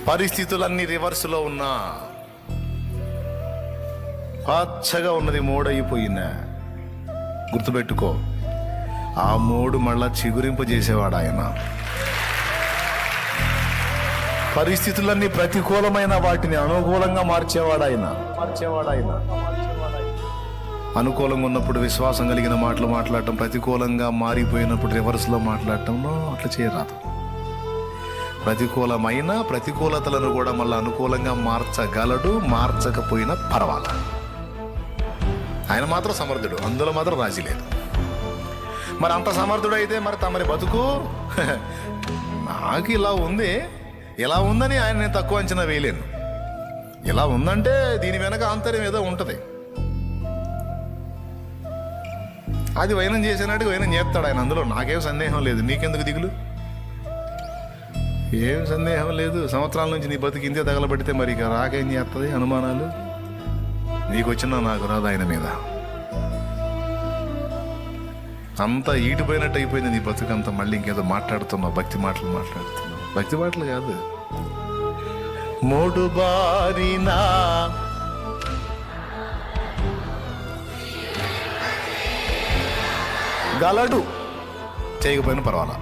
పరిస్థితులన్నీ రివర్స్లో ఉన్నా, పచ్చగా ఉన్నది మోడైపోయినా, గుర్తుపెట్టుకో, ఆ మోడు మళ్ళా చిగురింపజేసేవాడు ఆయన. పరిస్థితులన్నీ ప్రతికూలమైన వాటిని అనుకూలంగా మార్చేవాడు ఆయన. అనుకూలంగా ఉన్నప్పుడు విశ్వాసం కలిగిన మాటలు మాట్లాడటం, ప్రతికూలంగా మారిపోయినప్పుడు రివర్స్లో మాట్లాడటంలో అట్లా చేయరాదు. ప్రతికూలమైన ప్రతికూలతలను కూడా మళ్ళీ అనుకూలంగా మార్చగలడు. మార్చకపోయినా పర్వాలా, ఆయన మాత్రం సమర్థుడు, అందులో మాత్రం రాజీ లేదు. మరి అంత సమర్థుడు అయితే మరి తమరి బతుకు నాకు ఇలా ఉంది, ఇలా ఉందని ఆయన నేను తక్కువ అంచనా వేయలేను. ఇలా ఉందంటే దీని వెనక ఆంతర్యం ఏదో ఉంటుంది. అది వైనం చేసినట్టు వైనం చేస్తాడు ఆయన, అందులో నాకేం సందేహం లేదు. నీకెందుకు దిగులు? ఏం సందేహం లేదు. సంవత్సరాల నుంచి నీ బతుకు ఇంతే తగలబెడితే మరి ఇక రాకేం చేస్తుంది? అనుమానాలు నీకు వచ్చినా నాకు రాదు ఆయన మీద. అంతా ఈటిపోయినట్టు అయిపోయింది నీ బతుకు అంతా. మళ్ళీ ఇంకేదో మాట్లాడుతున్నావు, భక్తి మాటలు మాట్లాడుతున్నావు. భక్తి మాటలు కాదు, మోడు బారినా గలడు, చేయకపోయినా పర్వాలా.